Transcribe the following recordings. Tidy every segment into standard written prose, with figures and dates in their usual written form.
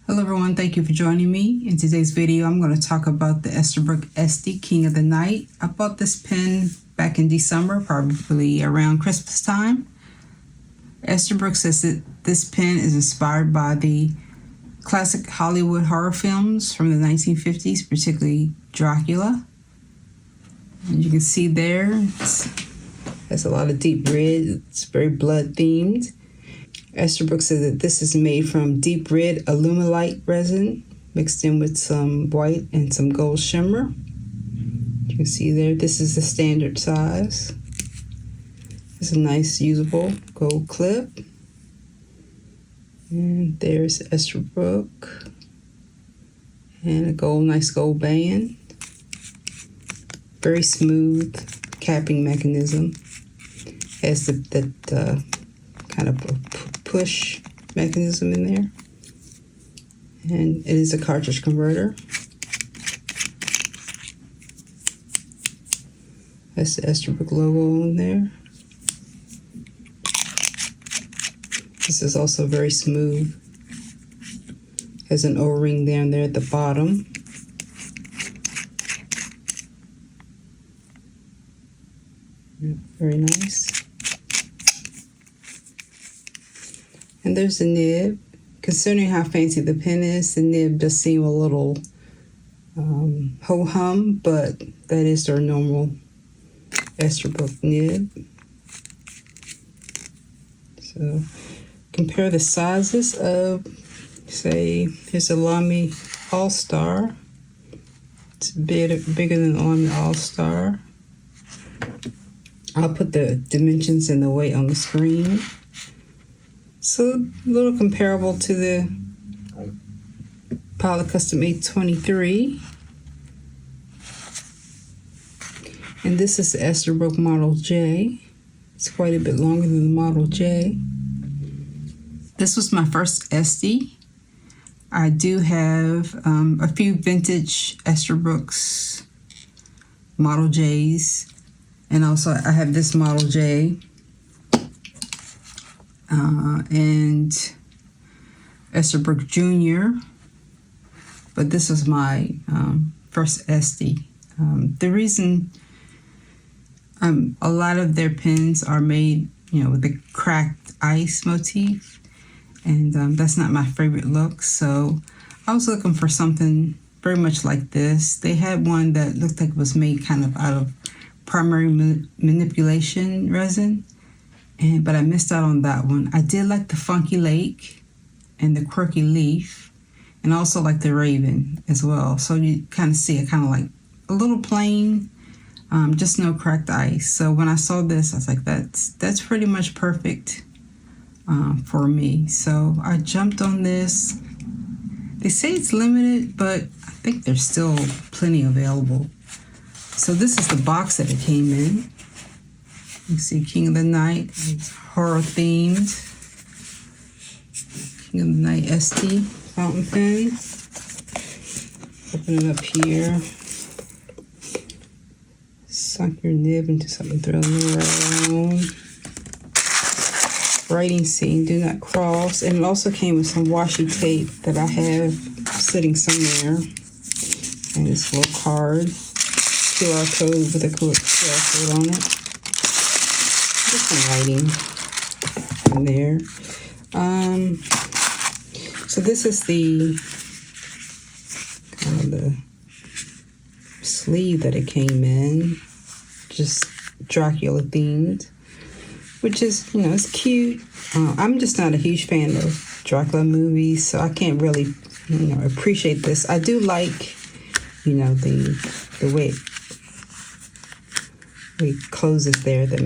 Hello everyone, thank you for joining me. In today's video, I'm going to talk about the Esterbrook Estie King of the Night. I bought this pen back in December, probably around Christmas time. Esterbrook says that this pen is inspired by the classic Hollywood horror films from the 1950s, particularly Dracula. And you can see there, it has a lot of deep red. It's very blood themed. Esterbrook says that this is made from deep red alumilite resin mixed in with some white and some gold shimmer. You can see there, this is the standard size. It's a nice usable gold clip. And there's Esterbrook and a nice gold band. Very smooth capping mechanism. Has that kind of a push mechanism in there. And it is a cartridge converter. That's the Esterbrook logo on there. This is also very smooth. Has an O-ring down there at the bottom. Very nice. And there's the nib. Considering how fancy the pen is, the nib does seem a little ho-hum, but that is their normal Esterbrook nib. So compare the sizes of, say, here's a Lamy All-Star. It's bigger than the Lamy All-Star. I'll put the dimensions and the weight on the screen. So a little comparable to the Pilot Custom 823. And this is the Esterbrook Model J. It's quite a bit longer than the Model J. This was my first Estie. I do have a few vintage Esterbrook's Model J's. And also I have this Model J. And Esterbrook Jr. But this was my first Estie. The reason a lot of their pens are made, with the cracked ice motif, and that's not my favorite look. So I was looking for something very much like this. They had one that looked like it was made kind of out of primary manipulation resin. But I missed out on that one. I did like the Funky Lake and the Quirky Leaf, and also like the Raven as well. So you kind of see it kind of like a little plain, just no cracked ice. So when I saw this, I was like, that's pretty much perfect for me. So I jumped on this. They say it's limited, but I think there's still plenty available. So this is the box that it came in. You see King of the Night, it's horror themed. King of the Night Estie fountain pen. Open it up here. Sunk your nib into something thrilling around. Writing scene, do not cross. And it also came with some washi tape that I have sitting somewhere. And this little card, QR code with a QR code on it. Just some writing in there. So this is the kind of the sleeve that it came in, just Dracula themed, which is, it's cute. I'm just not a huge fan of Dracula movies, so I can't really, appreciate this. I do like, the way we close it there, the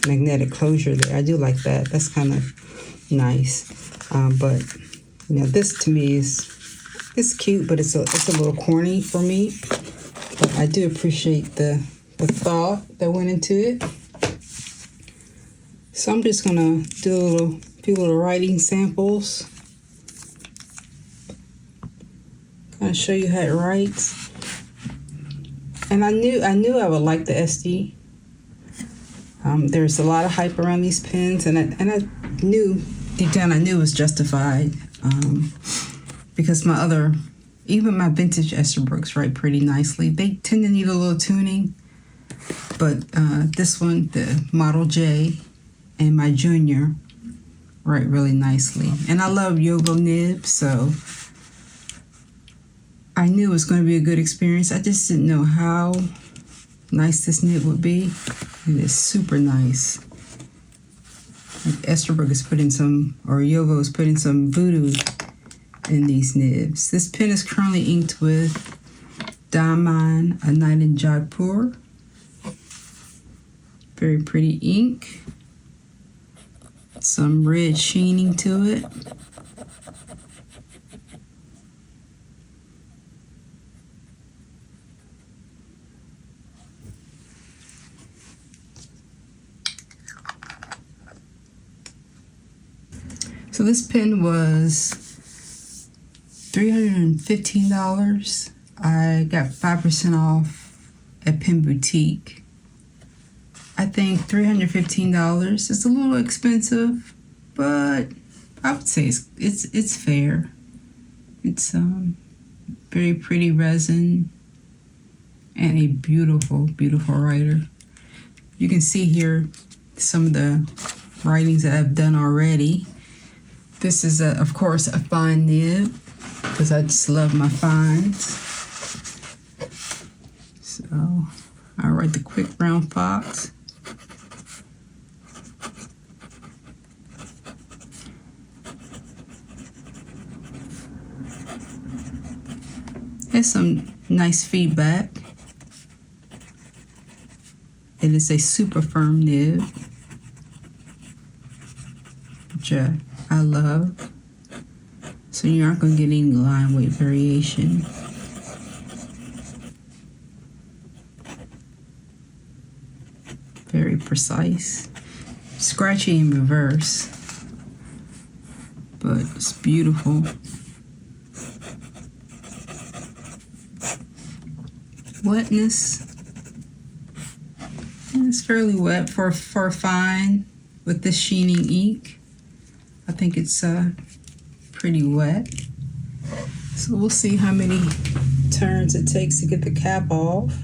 magnetic closure there. I do like that. That's kind of nice. But this to me it's cute, but it's a little corny for me. But I do appreciate the thought that went into it. So I'm just gonna do a few little writing samples. Kind of show you how it writes. And I knew I would like the Estie. There's a lot of hype around these pens, and I knew deep down, I knew it was justified. because even my vintage Esterbrooks write pretty nicely. They tend to need a little tuning, but this one, the Model J and my Junior, write really nicely. And I love Jowo nibs, so I knew it was going to be a good experience. I just didn't know how nice this nib would be. It is super nice. Like Esterbrook is putting some, or Jowo is putting some voodoo in these nibs. This pen is currently inked with Diamond, A Night in Jaipur. Very pretty ink. Some red sheening to it. So this pen was $315. I got 5% off at Pen Boutique. I think $315 is a little expensive, but I would say it's fair. It's very pretty resin and a beautiful, beautiful writer. You can see here some of the writings that I've done already. This is, of course, a fine nib, because I just love my fines. So I write the quick brown fox. There's some nice feedback. It is a super firm nib, which I love. So you aren't going to get any line weight variation. Very precise. Scratchy in reverse, but it's beautiful. Wetness. It's fairly wet for fine with this sheening ink. I think it's pretty wet. So we'll see how many turns it takes to get the cap off.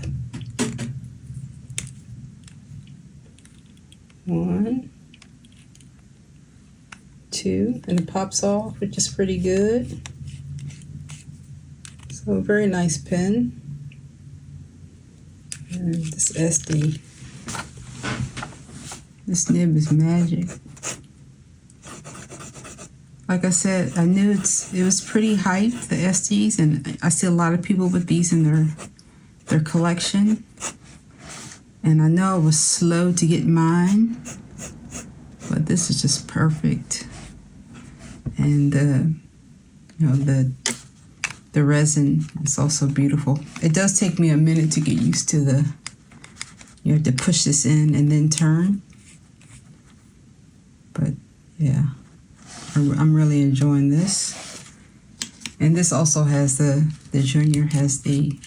1, 2, and it pops off, which is pretty good. So a very nice pen. And this Estie, this nib is magic. Like I said, I knew it was pretty hyped, the Esties, and I see a lot of people with these in their collection. And I know it was slow to get mine, but this is just perfect. And the resin is also beautiful. It does take me a minute to get used to you have to push this in and then turn. But yeah, I'm really enjoying this. And this also has the Junior has the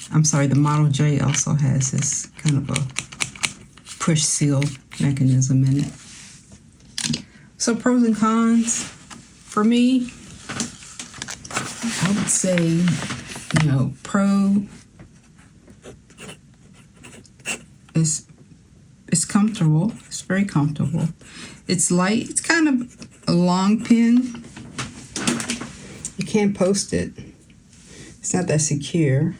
Model J also has this kind of a push seal mechanism in it. So pros and cons for me, I would say, pro is it's comfortable. It's very comfortable. It's light. It's kind of a long pen. You can't post it. It's not that secure.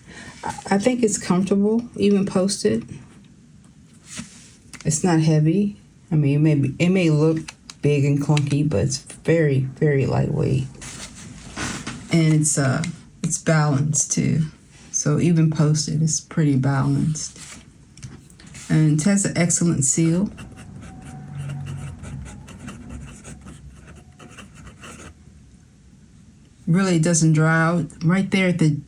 I think it's comfortable, even posted. It's not heavy. I mean, it may look big and clunky, but it's very, very lightweight. And it's balanced too. So even posted, it's pretty balanced. And it has an excellent seal. Really doesn't dry out. Right there at the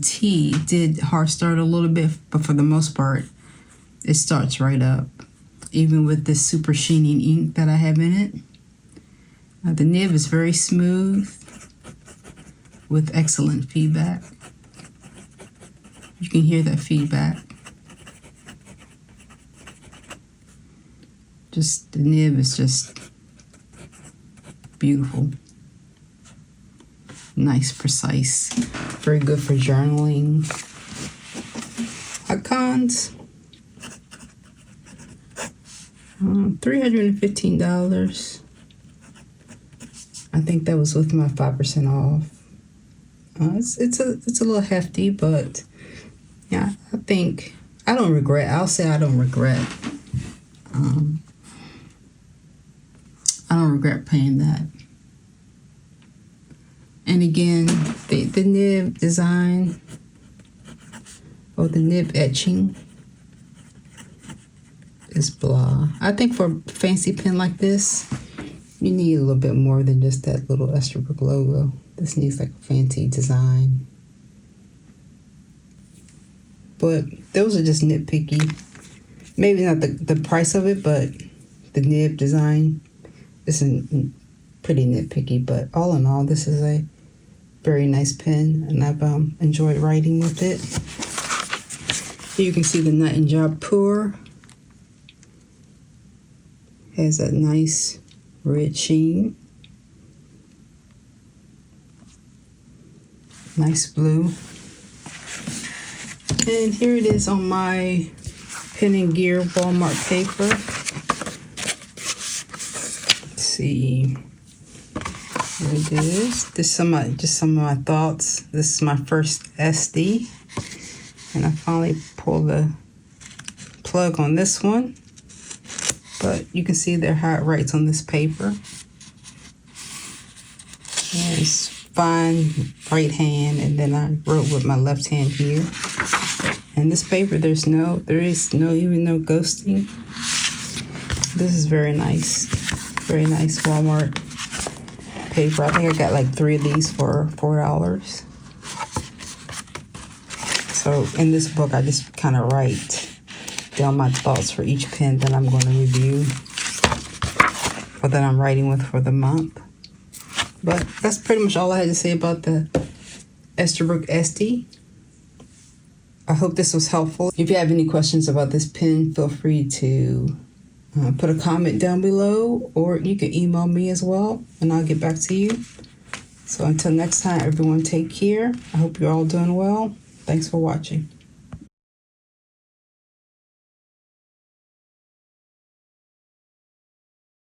T, it did hard start a little bit, but for the most part, it starts right up. Even with this super sheening ink that I have in it. The nib is very smooth with excellent feedback. You can hear that feedback. Just the nib is just beautiful. Nice, precise. Very good for journaling. Icons. $315. I think that was with my 5% off. It's a little hefty, but yeah, I think I don't regret. I'll say I don't regret. I don't regret paying that. And again, the nib design or the nib etching is blah. I think for a fancy pen like this, you need a little bit more than just that little Esterbrook logo. This needs like a fancy design. But those are just nitpicky. Maybe not the price of it, but the nib design isn't pretty nitpicky. But all in all, this is a very nice pen, and I've enjoyed writing with it. Here you can see the Night and Job pour. Has that nice red sheen. Nice blue. And here it is on my Pen and Gear Walmart paper. Let's see. Here it is. This is just some of my thoughts. This is my first Estie. And I finally pulled the plug on this one. But you can see there how it writes on this paper. And it's fine right hand, and then I wrote with my left hand here. And this paper, there is no even no ghosting. This is very nice Walmart paper. I think I got like 3 of these for $4. So in this book, I just kind of write down my thoughts for each pen that I'm going to review or that I'm writing with for the month. But that's pretty much all I had to say about the Esterbrook Estie. I hope this was helpful. If you have any questions about this pen, feel free to put a comment down below, or you can email me as well, and I'll get back to you. So until next time, everyone, take care. I hope you're all doing well. Thanks for watching.